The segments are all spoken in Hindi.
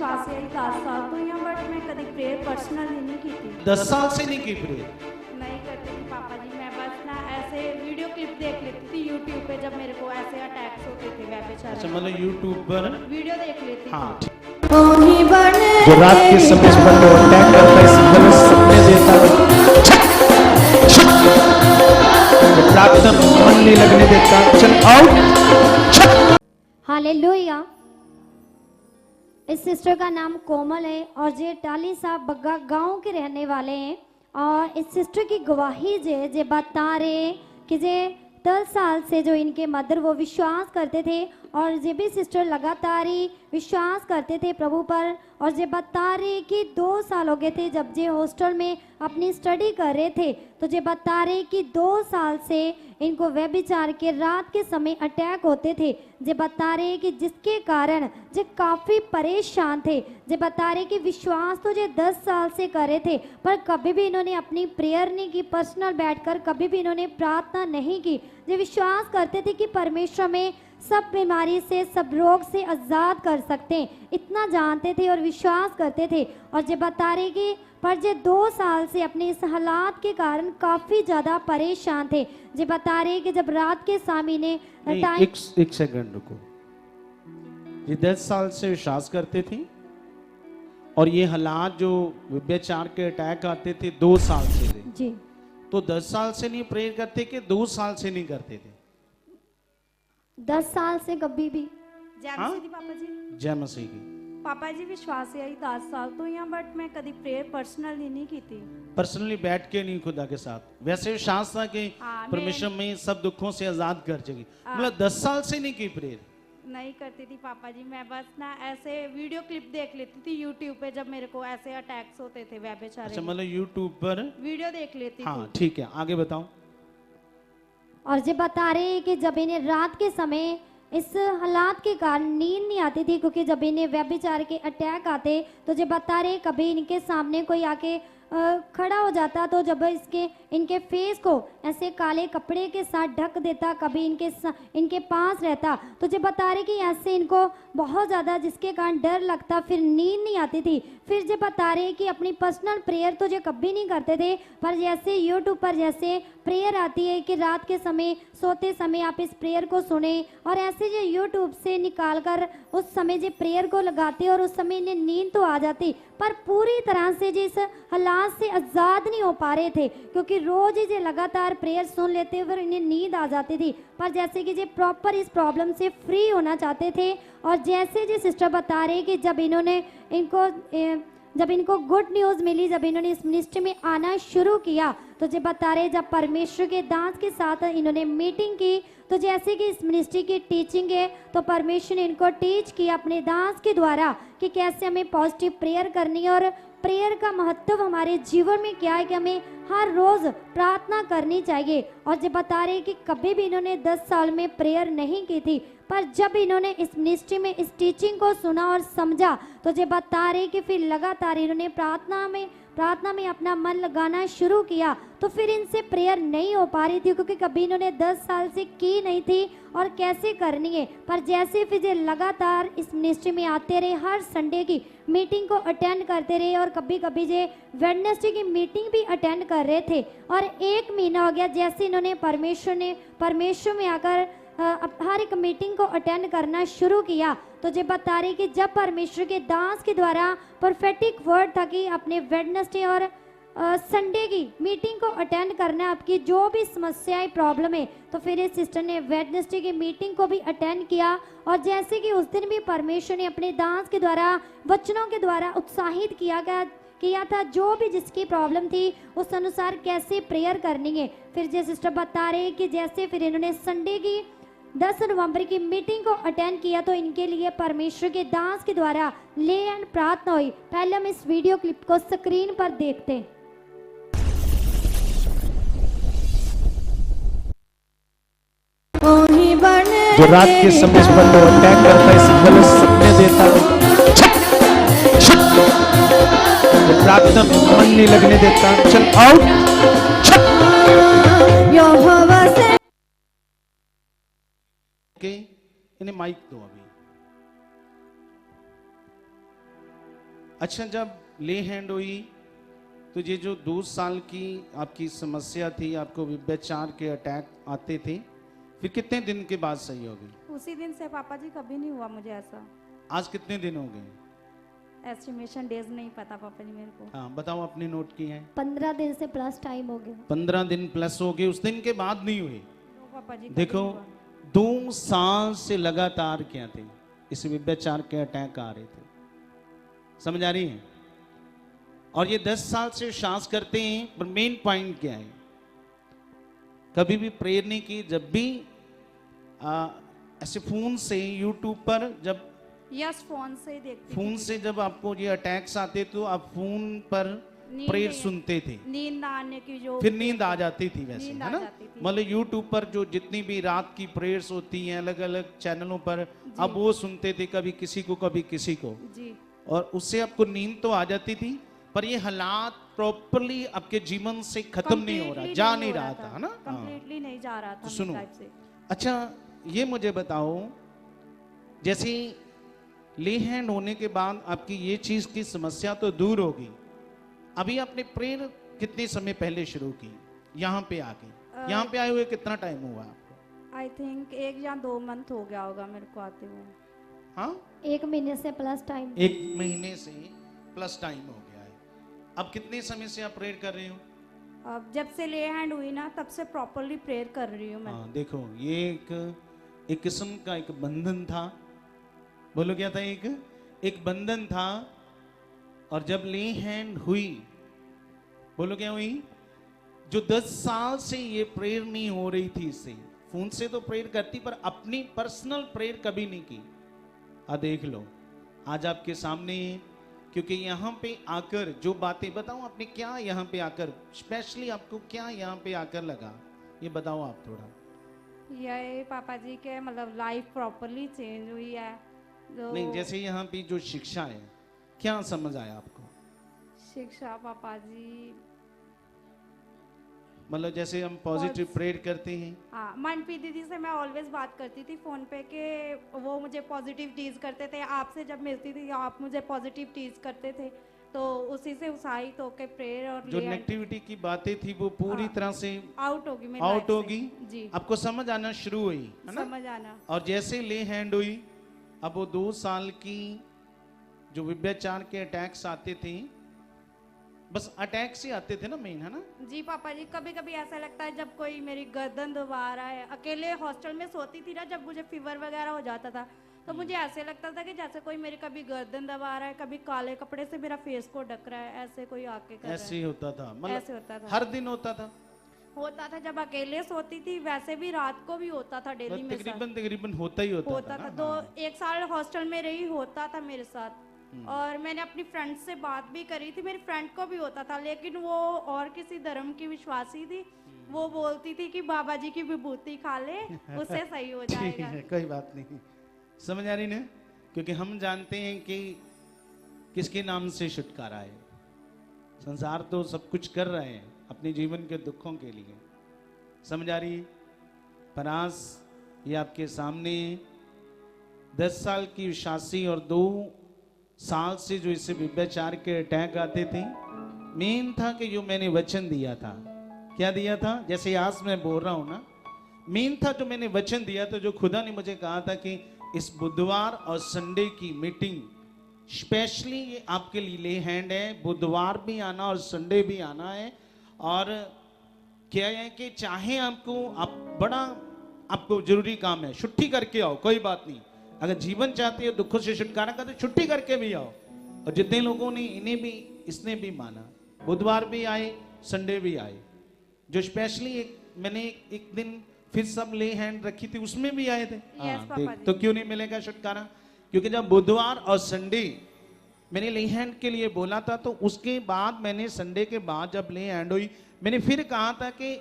विश्वास है 10 साल तो यहाँ, बट मैं कभी प्रेयर पर्सनली नहीं की थी। 10 साल से नहीं की प्रेयर? नहीं करती थी पापा जी। मैं बस ना ऐसे वीडियो क्लिप देख लेती थी यूट्यूब पे, जब मेरे को ऐसे अटैक्स होते थे व्यभिचार। अच्छा, मतलब यूट्यूब पर वीडियो देख लेती हाँ। थी। जो रात के समय पर अटैक करता है, गलत सपने देता है, प्रार्थना मन नहीं लगने देता। चल आउट। हालेलुया। इस सिस्टर का नाम कोमल है और ये टाली साहब बग्गा गांव के रहने वाले हैं। और इस सिस्टर की गवाही जे बता रहे कि जे 10 साल से जो इनके मदर वो विश्वास करते थे और ये भी सिस्टर लगातार ही विश्वास करते थे प्रभु पर। और ये बता रहे कि 2 साल हो गए थे जब ये हॉस्टल में अपनी स्टडी कर रहे थे, तो ये बता रहे कि 2 साल से इनको व्यभिचार के रात के समय अटैक होते थे। ये बता रहे कि जिसके कारण ये काफ़ी परेशान थे। ये बता रहे कि विश्वास तो ये 10 साल से कर रहे थे, पर कभी भी इन्होंने अपनी प्रेयर नहीं की, पर्सनल बैठकर कभी भी इन्होंने प्रार्थना नहीं की। ये विश्वास करते थे कि परमेश्वर में सब बीमारी से, सब रोग से आज़ाद कर सकते हैं, इतना जानते थे और विश्वास करते थे। और ये बता रहे कि पर ये 2 साल से अपने इस हालात के कारण काफ़ी ज़्यादा परेशान थे। ये बता रहे कि जब रात के सामी ने एक सेकंड रुको। ये 10 साल से विश्वास करते थे और ये हालात जो व्यभिचार के अटैक आते थे 2 साल से थे जी। तो 10 साल से नहीं प्रेयर करते कि 2 साल से नहीं करते थे? 10 साल से कभी भी। जय हाँ? मसीह दी पापा जी। जय मसीह की। पापा जी विश्वास है 10 साल तो यहाँ, बट मैं कभी प्रेयर पर्सनली नहीं की थी। पर्सनली बैठ के नहीं खुदा के साथ, वैसे विश्वास था कि हाँ, परमेश्वर में सब दुखों से आजाद कर सके। हाँ। मतलब 10 साल से नहीं की प्रेयर? नहीं करती थी पापा जी। मैं बस ना ऐसे वीडियो क्लिप देख लेती थी यूट्यूब पे, जब मेरे को ऐसे अटैक्स होते थे व्यभिचार। अच्छा, मतलब यूट्यूब पर वीडियो देख लेती हाँ थी। ठीक है, आगे बताओ। और ये बता रहे हैं कि जब इन्हें रात के समय इस हालात के कारण नींद नहीं आती थी, क्योंकि जब इन्हें व्यभिचार के अटैक आते तो ये बता रहे कभी इनके सामने कोई आके खड़ा हो जाता, तो जब इनके फेस को ऐसे काले कपड़े के साथ ढक देता, कभी इनके पास रहता, तो ये बता रहे कि ऐसे इनको बहुत ज़्यादा जिसके कारण डर लगता, फिर नींद नहीं आती थी। फिर ये बता रहे कि अपनी पर्सनल प्रेयर तो ये कभी नहीं करते थे, पर जैसे यूट्यूब पर जैसे प्रेयर आती है कि रात के समय सोते समय आप इस प्रेयर को सुने, और ऐसे जो यूट्यूब से निकाल कर उस समय जो प्रेयर को लगाते और उस समय इन्हें नींद तो आ जाती, पर पूरी तरह से जिस हालात से आज़ाद नहीं हो पा रहे थे, क्योंकि रोज ही जो लगातार प्रेयर सुन लेते फिर इन्हें नींद आ जाती थी। पर जैसे कि जो प्रॉपर इस प्रॉब्लम से फ्री होना चाहते थे। और जैसे जो सिस्टर बता रहे कि जब इनको गुड न्यूज़ मिली, जब इन्होंने इस मिनिस्ट्री में आना शुरू किया, तो जो बता रहे जब परमेश्वर के दास के साथ इन्होंने मीटिंग की, तो जैसे कि इस मिनिस्ट्री की टीचिंग है, तो परमेश्वर ने इनको टीच किया अपने दास के द्वारा कि कैसे हमें पॉजिटिव प्रेयर करनी है और प्रेयर का महत्व हमारे जीवन में क्या है कि हमें हर रोज़ प्रार्थना करनी चाहिए। और जो बता रहे कि कभी भी इन्होंने 10 साल में प्रेयर नहीं की थी, पर जब इन्होंने इस मिनिस्ट्री में इस टीचिंग को सुना और समझा, तो जो बता रहे कि फिर लगातार इन्होंने प्रार्थना में अपना मन लगाना शुरू किया, तो फिर इनसे प्रेयर नहीं हो पा रही थी, क्योंकि कभी इन्होंने 10 साल से की नहीं थी और कैसे करनी है। पर जैसे फिर ये लगातार इस मिनिस्ट्री में आते रहे, हर संडे की मीटिंग को अटेंड करते रहे, और कभी कभी ये वेडनेसडे की मीटिंग भी अटेंड कर रहे थे। और 1 महीना हो गया जैसे इन्होंने परमेश्वर में आकर हर एक मीटिंग को अटेंड करना शुरू किया, तो ये बता रही कि जब परमेश्वर के दास के द्वारा प्रोफेटिक वर्ड था कि अपने वेडनेसडे और संडे की मीटिंग को अटेंड करना है, आपकी जो भी समस्याएं प्रॉब्लम है, तो फिर इस सिस्टर ने वेडनेसडे की मीटिंग को भी अटेंड किया। और जैसे कि उस दिन भी परमेश्वर ने अपने दास के द्वारा वचनों के द्वारा उत्साहित किया था जो भी जिसकी प्रॉब्लम थी उस अनुसार कैसे प्रेयर करनी है। फिर ये सिस्टर बता रहे कि जैसे फिर इन्होंने संडे की 10 नवंबर की मीटिंग को अटेंड किया, तो इनके लिए परमेश्वर के दास के द्वारा ले एंड प्रार्थना हुई। पहले हम इस वीडियो क्लिप को स्क्रीन पर देखते हैं। जो रात के समय पर अटैक करता है, गलत सपने देता है, प्रार्थना मन नहीं लगने देता। चल आउट। इन्हें माइक दो अभी। अच्छा, जब ले हैंड हुई तो ये जो 2 साल की आपकी समस्या थी, आपको व्यभिचार के अटैक आते थे, फिर कितने दिन के बाद सही हो गई? उसी दिन से पापा जी कभी नहीं हुआ मुझे ऐसा। आज कितने दिन हो गए? एस्टिमेशन डेज नहीं पता पापा जी मेरे को। हाँ बताओ, अपने नोट किए हैं। 15 दिन से प्लस टाइम हो गया। 15 दिन प्लस हो गए, उस दिन के बाद नहीं हुई। तो पापा जी कभी देखो, नहीं हुआ। 2 साल से लगातार क्या थे, इस व्यभिचार के अटैक आ रहे थे। समझ आ रही है? और ये 10 साल से विश्वास करते हैं, पर मेन पॉइंट क्या है, कभी भी प्रेयर नहीं की। जब भी ऐसे फोन से यूट्यूब पर जब यस, फोन से ही देखती फोन थी। से जब आपको ये अटैक्स आते तो आप फोन पर नींद प्रेयर नहीं- सुनते थे, नींद ना आने की जो फिर नींद आ जाती थी वैसे, नींद है आ ना? जाती थी। मतलब यूट्यूब पर जो जितनी भी रात की प्रेयर्स होती हैं अलग अलग चैनलों पर, अब वो सुनते थे, कभी किसी को कभी किसी को, जी और उससे आपको नींद तो आ जाती थी, पर ये हालात प्रॉपरली आपके जीवन से खत्म नहीं हो रहा, जा नहीं रहा था, है ना? हाँ। कंप्लीटली नहीं जा रहा था तो सुनो। टाइप से। अच्छा, ये मुझे बताओ, जैसे ले हैंड होने के बाद आपकी ये चीज की समस्या तो दूर होगी, अभी आपने प्रेयर कितने समय पहले शुरू की यहाँ पे आके? यहाँ पे आए हुए कितना टाइम हुआ आपको? आई थिंक 1 या 2 मंथ हो गया होगा मेरे को आते हुए। हाँ, 1 महीने से प्लस टाइम। 1 महीने से प्लस टाइम हो गया है। अब कितने समय से आप प्रेयर कर रहे हो? अब जब से ले हैंड हुई ना, तब से प्रॉपरली प्रेयर कर रही हूँ मैं। हाँ देखो, ये एक किस्म का एक बंधन था। बोलो क्या था? एक बंधन था। और जब ले हैंड हुई, बोलो क्या हुई? जो 10 साल से ये प्रेयर नहीं हो रही थी, इससे फोन से तो प्रेयर करती, पर अपनी पर्सनल प्रेयर कभी नहीं की। देख लो आज आपके सामने, क्योंकि यहाँ पे आकर जो बातें बताऊं, आपने क्या यहाँ पे आकर स्पेशली आपको क्या यहाँ पे आकर लगा, ये बताओ आप थोड़ा। ये पापा जी के मतलब लाइफ प्रॉपरली चेंज हुई है। जो नहीं, जैसे यहाँ पे जो शिक्षा है, क्या समझ आया आपको? शिक्षा पापा जी, मतलब जैसे हम पॉजिटिव प्रेयर करते हैं, हाँ, मनप्रीत दीदी से मैं ऑलवेज बात करती थी फोन पे कि वो मुझे पॉजिटिव टीज करते थे। आपसे जब मिलती थी आप मुझे पॉजिटिव टीज करते थे, तो उसी से उत्साहित होकर प्रेयर और जो नेगेटिविटी की बातें थी वो पूरी तरह से आउट होगी मेरी आउट life से। होगी, जी, आपको समझ आना शुरू हुई, है ना? समझ आना। और जैसे ले हैंड हुई, अब वो 2 साल की जो व्यभिचार के अटैक्स आते थे, बस अटैक्स ही आते थे ना मेन, है ना? जी पापा जी, कभी कभी ऐसा लगता है जब कोई मेरी गर्दन दबा रहा है। अकेले हॉस्टल में सोती थी ना, जब मुझे फीवर वगैरह हो जाता था, तो मुझे ऐसे लगता था कि जैसे कोई मेरी कभी गर्दन दबा रहा है, कभी काले कपड़े से मेरा फेस को ढक रहा है, ऐसे कोई आके कर रहा ऐसे ही होता था, है। ऐसे मतलब होता था, हर दिन होता था, जब अकेले सोती थी, वैसे भी रात को भी होता था, डेली मेरे साथ तकरीबन होता ही होता होता था था। ना? तो हाँ। 1 साल हॉस्टल में रही, होता था मेरे साथ। और मैंने अपनी फ्रेंड से बात भी करी थी, मेरी फ्रेंड को भी होता था, लेकिन वो और किसी धर्म की विश्वासी थी। वो बोलती थी कि बाबा जी की विभूति खा ले, उससे सही हो ठीक जाएगा। है, कोई बात नहीं, समझ आ रही ना? क्योंकि हम जानते हैं कि किसके नाम से छुटकारा है। संसार तो सब कुछ कर रहे हैं अपने जीवन के दुखों के लिए, समझ आ रही है? पर आज ये आपके सामने 10 साल की विश्वासी और 2 साल से जो इसे व्यभिचार के अटैक आते थे, मेन था कि जो मैंने वचन दिया था, क्या दिया था? जैसे आज मैं बोल रहा हूं ना, मेन था जो मैंने वचन दिया था, जो खुदा ने मुझे कहा था कि इस बुधवार और संडे की मीटिंग स्पेशली ये आपके लिए ले हैंड है। बुधवार भी आना और संडे भी आना है। और क्या है कि चाहे आपको बड़ा आपको जरूरी काम है, छुट्टी करके आओ, कोई बात नहीं। अगर जीवन चाहते हो दुखों से छुटकारा का, तो छुट्टी करके भी आओ। और जितने लोगों ने इसने भी माना, बुधवार भी आए, संडे भी आए। जो स्पेशली मैंने एक दिन फिर सब ले हैंड रखी थी, उसमें भी आए थे। पापा देख, जी। तो क्यों नहीं मिलेगा छुटकारा? क्योंकि जब बुधवार और संडे मैंने ले हैंड के लिए बोला था, तो उसके बाद मैंने संडे के बाद जब ले हैंड हुई, मैंने फिर कहा था कि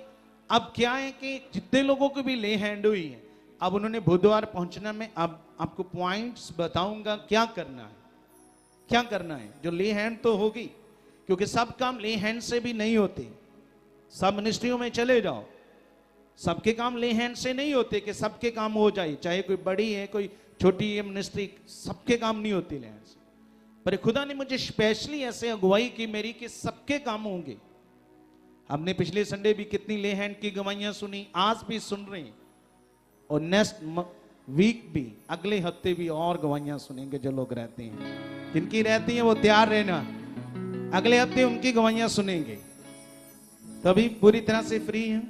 अब क्या है कि जितने लोगों को भी ले हैंड हुई है, अब उन्होंने बुधवार पहुंचना, मैं अब आपको पॉइंट्स बताऊंगा क्या करना है, क्या करना है। जो ले हैंड तो होगी, क्योंकि सब काम ले हैंड से भी नहीं होते। सब मिनिस्ट्रियों में चले जाओ, सबके काम ले हैंड से नहीं होते कि सबके काम हो जाए, चाहे कोई बड़ी है कोई छोटी है मिनिस्ट्री, सबके काम नहीं होती ले हैंड से। पर खुदा ने मुझे स्पेशली ऐसे अगुवाई की मेरी कि सबके काम होंगे। हमने पिछले संडे भी कितनी ले हैंड की गवाहियां सुनी, आज भी सुन रहे हैं, और नेक्स्ट वीक भी, अगले हफ्ते भी और गवाहियां सुनेंगे। जो लोग रहते हैं, जिनकी रहती हैं वो तैयार रहना, अगले हफ्ते उनकी गवाहियां सुनेंगे। तो अभी पूरी तरह से फ्री हैं?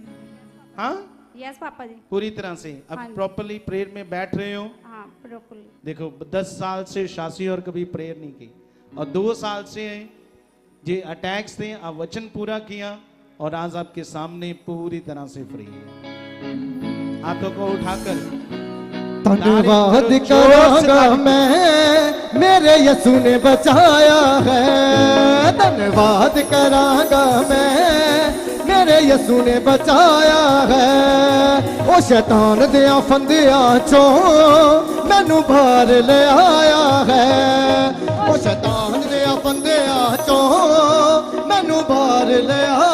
हाँ, यस पापा जी। पूरी तरह से हाँ अब जी। प्रॉपरली प्रेयर में बैठ रहे हो? हाँ बिल्कुल। देखो 10 साल से शासी और कभी प्रेयर नहीं की, और 2 साल से जे अटैक्स थे, अब वचन पूरा किया, और आज आपके सामने पूरी तरह से फ्री है। हाथों को उठाकर धन्यवाद करांगा मैं, मेरे यसु ने बचाया है। धन्यवाद करांगा मैं, मेरे यसु ने बचाया है। ओ शैतान दिया फंदिया चो मैनू बाहर ले आया है। ओ शैतान दिया फंदिया चो मैनू बाहर ले आया